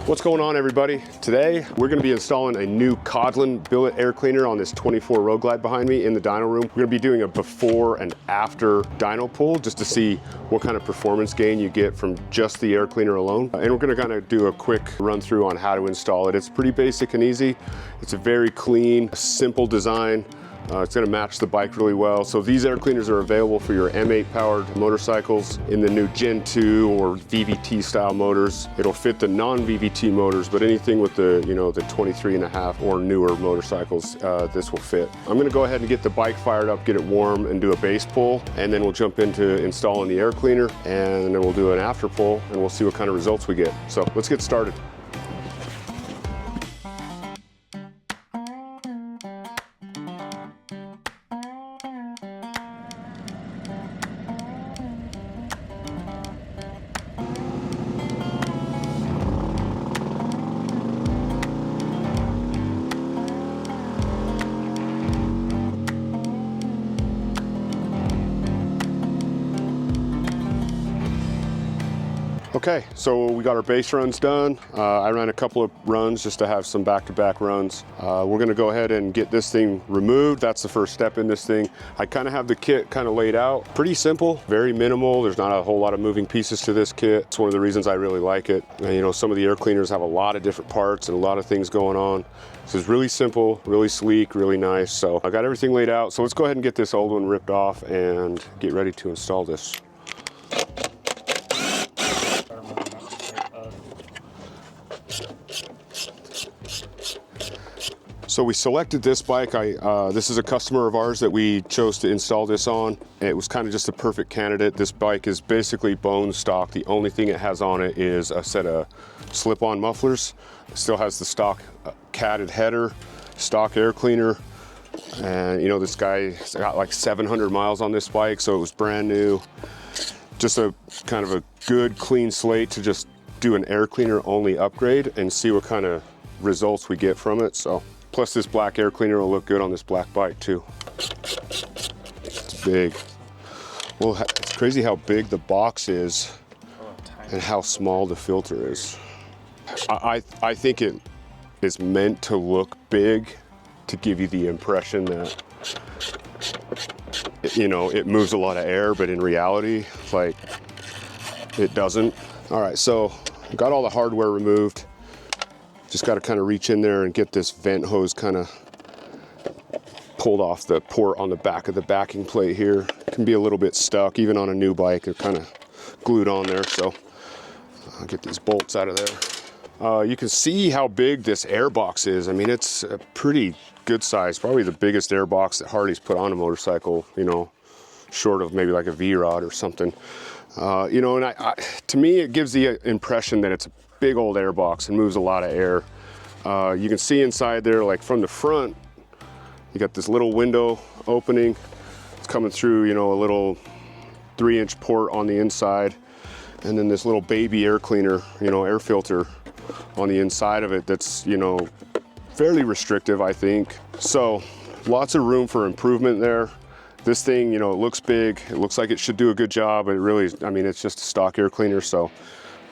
What's going on, everybody? Today we're going to be installing a new Kodlin billet air cleaner on this 24 Road Glide behind me in the dyno room. We're going to be doing a before and after dyno pull just to see what kind of performance gain you get from just the air cleaner alone. And we're going to kind of do a quick run through on how to install it. It's pretty basic and easy. It's a very clean, simple design. It's going to match the bike really well. So these air cleaners are available for your M8 powered motorcycles in the new Gen 2 or VVT style motors. It'll fit the non-VVT motors, but anything with the, the 23.5 or newer motorcycles, this will fit. I'm going to go ahead and get the bike fired up, get it warm, and do a base pull, and then we'll jump into installing the air cleaner, and then we'll do an after pull, and we'll see what kind of results we get. So let's get started. Okay, so we got our base runs done. I ran a couple of runs just to have some back-to-back runs. We're gonna go ahead and get this thing removed. That's the first step in this thing. I kind of have the kit kind of laid out. Pretty simple, very minimal. There's not a whole lot of moving pieces to this kit. It's one of the reasons I really like it. And, some of the air cleaners have a lot of different parts and a lot of things going on. This is really simple, really sleek, really nice. So I got everything laid out. So let's go ahead and get this old one ripped off and get ready to install this. So we selected this bike. This is a customer of ours that we chose to install this on. It was kind of just a perfect candidate. This bike is basically bone stock. The only thing it has on it is a set of slip-on mufflers. It still has the stock catted header, stock air cleaner. And this guy's got like 700 miles on this bike, so it was brand new. Just a kind of a good clean slate to just do an air cleaner only upgrade and see what kind of results we get from it. So. Plus this black air cleaner will look good on this black bike too. It's big. Well, it's crazy how big the box is and how small the filter is. I think it is meant to look big to give you the impression that, it moves a lot of air, but in reality, like, it doesn't. All right, so got all the hardware removed. Just got to kind of reach in there and get this vent hose kind of pulled off the port on the back of the backing plate here. It can be a little bit stuck, even on a new bike. They're kind of glued on there, so I'll get these bolts out of there. You can see how big this air box is. I mean, it's a pretty good size, probably the biggest air box that Harley's put on a motorcycle, short of maybe like a V-Rod or something. And to me, it gives the impression that it's a big old air box and moves a lot of air. You can see inside there, like from the front, you got this little window opening. It's coming through, a little 3-inch port on the inside, and then this little baby air cleaner, air filter on the inside of it that's, fairly restrictive, I think. So lots of room for improvement there. This thing, it looks big. It looks like it should do a good job, but it really, it's just a stock air cleaner. So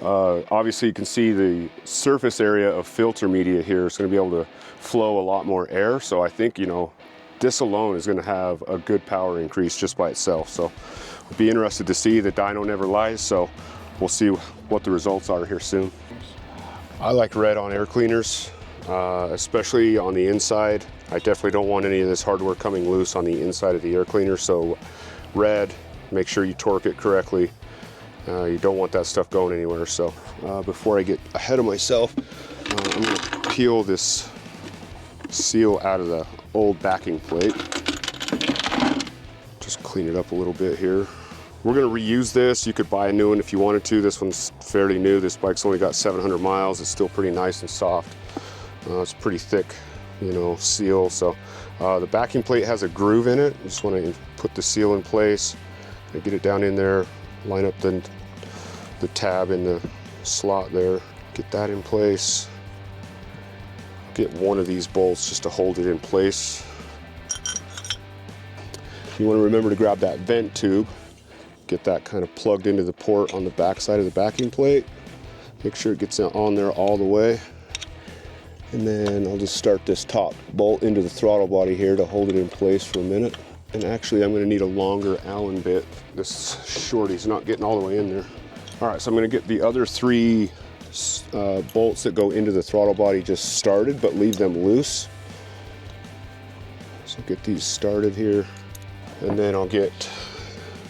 obviously you can see the surface area of filter media here is going to be able to flow a lot more air. So I think, this alone is going to have a good power increase just by itself. So we'll be interested to see. The dyno never lies. So we'll see what the results are here soon. I like red on air cleaners, especially on the inside. I definitely don't want any of this hardware coming loose on the inside of the air cleaner. So red, make sure you torque it correctly. You don't want that stuff going anywhere. So before I get ahead of myself, I'm going to peel this seal out of the old backing plate. Just clean it up a little bit here. We're going to reuse this. You could buy a new one if you wanted to. This one's fairly new. This bike's only got 700 miles. It's still pretty nice and soft. It's pretty thick, seal. So the backing plate has a groove in it. You just want to put the seal in place and get it down in there. Line up the tab in the slot there. Get that in place. Get one of these bolts just to hold it in place. You want to remember to grab that vent tube. Get that kind of plugged into the port on the back side of the backing plate. Make sure it gets on there all the way. And then I'll just start this top bolt into the throttle body here to hold it in place for a minute. And actually I'm gonna need a longer Allen bit. This shorty's not getting all the way in there. All right, so I'm gonna get the other 3 bolts that go into the throttle body just started, but leave them loose. So get these started here. And then I'll get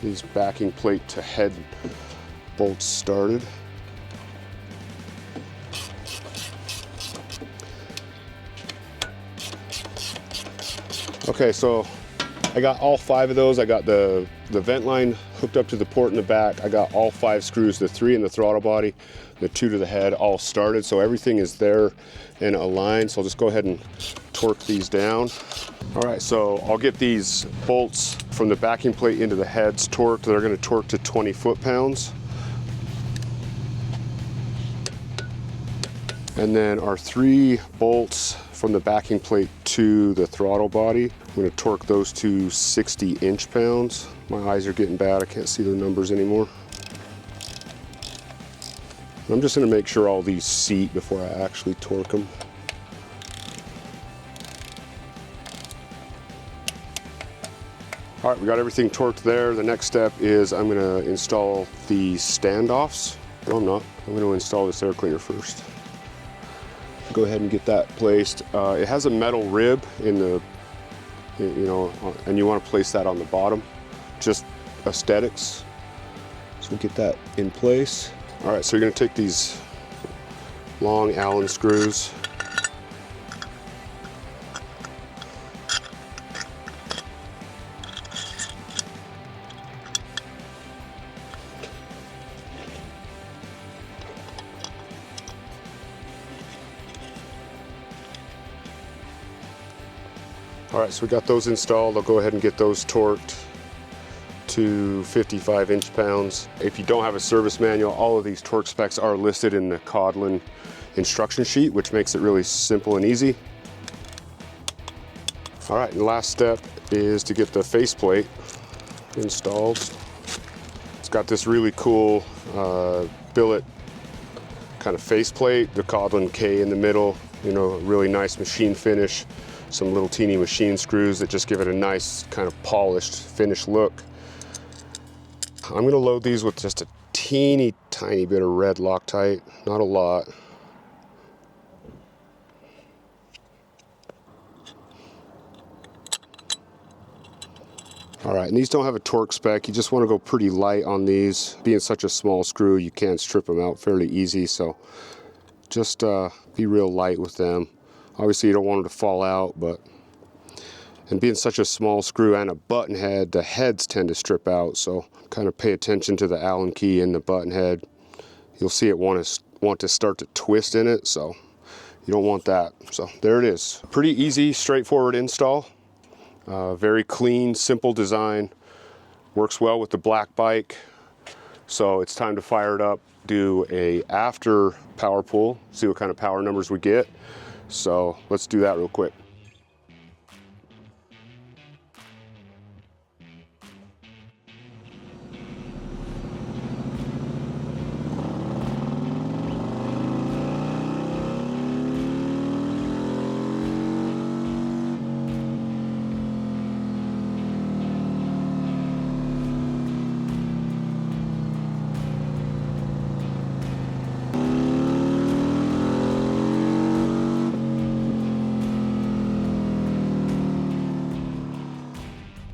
these backing plate to head bolts started. Okay, so I got all 5 of those. I got the vent line hooked up to the port in the back. I got all 5 screws, the 3 in the throttle body, the 2 to the head, all started. So everything is there and aligned. So I'll just go ahead and torque these down. All right, so I'll get these bolts from the backing plate into the heads torqued. They're gonna torque to 20 foot-pounds. And then our 3 bolts from the backing plate to the throttle body, I'm gonna torque those to 60 inch-pounds. My eyes are getting bad, I can't see the numbers anymore. I'm just gonna make sure all these seat before I actually torque them. All right, we got everything torqued there. The next step is I'm gonna install the standoffs. No, I'm not. I'm gonna install this air cleaner first. Go ahead and get that placed. It has a metal rib in the, and you want to place that on the bottom. Just aesthetics. So get that in place. All right, so you're going to take these long Allen screws. All right, so we got those installed. I'll go ahead and get those torqued to 55 inch-pounds. If you don't have a service manual, all of these torque specs are listed in the Kodlin instruction sheet, which makes it really simple and easy. All right, and the last step is to get the faceplate installed. It's got this really cool billet kind of faceplate, the Kodlin K in the middle, really nice machine finish. Some little teeny machine screws that just give it a nice kind of polished finished look. I'm gonna load these with just a teeny tiny bit of red Loctite, not a lot. All right, and these don't have a torque spec. You just want to go pretty light on these. Being such a small screw, you can strip them out fairly easy, so just be real light with them. Obviously you don't want them to fall out, and being such a small screw and a button head, the heads tend to strip out, so kind of pay attention to the Allen key and the button head. You'll see it want to start to twist in it, so you don't want that. So there it is. Pretty easy, straightforward install. Very clean, simple design. Works well with the black bike. So it's time to fire it up, do a after power pull, see what kind of power numbers we get. So let's do that real quick.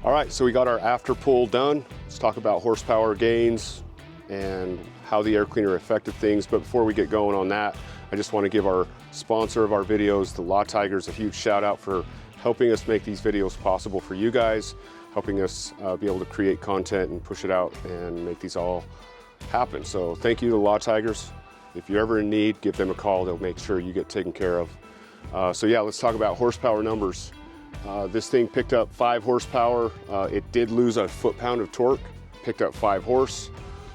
All right, so we got our after pull done. Let's talk about horsepower gains and how the air cleaner affected things. But before we get going on that, I just want to give our sponsor of our videos, the Law Tigers, a huge shout out for helping us make these videos possible for you guys, helping us be able to create content and push it out and make these all happen. So thank you to Law Tigers. If you're ever in need, give them a call. They'll make sure you get taken care of. So yeah, let's talk about horsepower numbers. This thing picked up 5 horsepower. It did lose a foot-pound of torque, picked up 5 horse.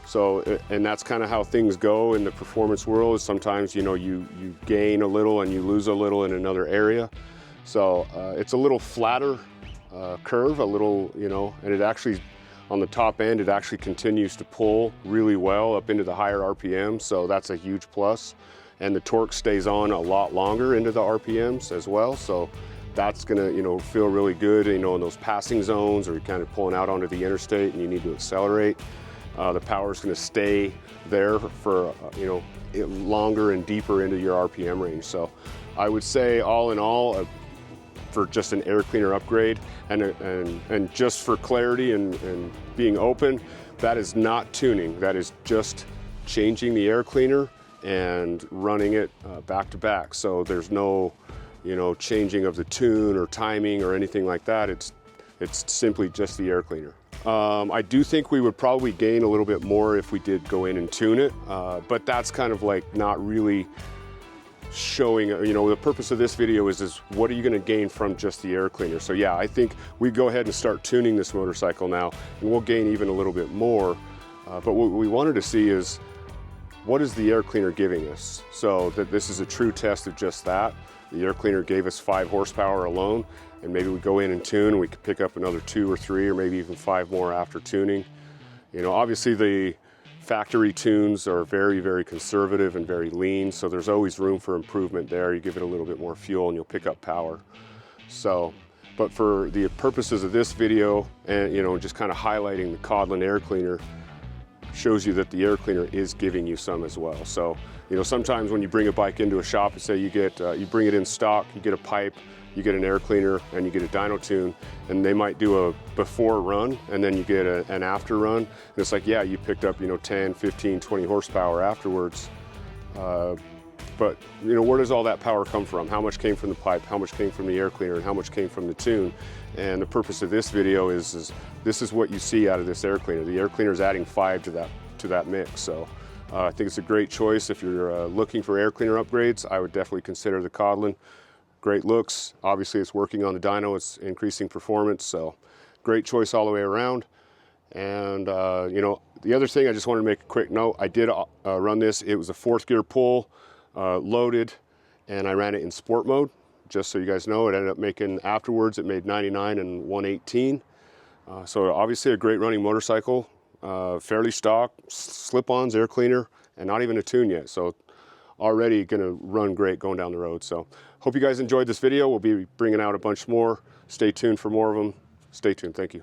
So, and that's kind of how things go in the performance world. Sometimes, you gain a little and you lose a little in another area. So it's a little flatter curve, and it actually, on the top end, it actually continues to pull really well up into the higher RPM, so that's a huge plus. And the torque stays on a lot longer into the RPMs as well, so that's gonna, you know, feel really good, you know, in those passing zones or you're kind of pulling out onto the interstate and you need to accelerate. The power is gonna stay there for, you know, longer and deeper into your RPM range. So I would say all in all, for just an air cleaner upgrade and just for clarity and being open, that is not tuning. That is just changing the air cleaner and running it back to back. So there's no, you know, changing of the tune or timing or anything like that. It's simply just the air cleaner. I do think we would probably gain a little bit more if we did go in and tune it, but that's kind of like not really showing, you know, the purpose of this video is what are you going to gain from just the air cleaner. So yeah, I think we go ahead and start tuning this motorcycle now and we'll gain even a little bit more. But what we wanted to see is what is the air cleaner giving us? So that this is a true test of just that. The air cleaner gave us 5 horsepower alone, and maybe we go in and tune and we could pick up another 2 or 3 or maybe even 5 more after tuning. You know, obviously the factory tunes are very, very conservative and very lean, so there's always room for improvement there. You give it a little bit more fuel and you'll pick up power. So, but for the purposes of this video and, you know, just kind of highlighting the Kodlin air cleaner, shows you that the air cleaner is giving you some as well. So, you know, sometimes when you bring a bike into a shop and say you get, you bring it in stock, you get a pipe, you get an air cleaner, and you get a dyno tune, and they might do a before run, and then you get an after run. And it's like, yeah, you picked up, you know, 10, 15, 20 horsepower afterwards. But, you know, where does all that power come from? How much came from the pipe? How much came from the air cleaner? And how much came from the tune? And the purpose of this video is this is what you see out of this air cleaner. The air cleaner is adding 5 to that mix. So I think it's a great choice. If you're looking for air cleaner upgrades, I would definitely consider the Kodlin. Great looks. Obviously, it's working on the dyno. It's increasing performance. So great choice all the way around. And, you know, the other thing, I just wanted to make a quick note. I did run this. It was a 4th gear pull, loaded, and I ran it in sport mode. Just so you guys know, it ended up making, afterwards, it made 99 and 118. So obviously a great running motorcycle, fairly stock, slip-ons, air cleaner, and not even a tune yet. So already gonna run great going down the road. So hope you guys enjoyed this video. We'll be bringing out a bunch more. Stay tuned for more of them. Stay tuned, thank you.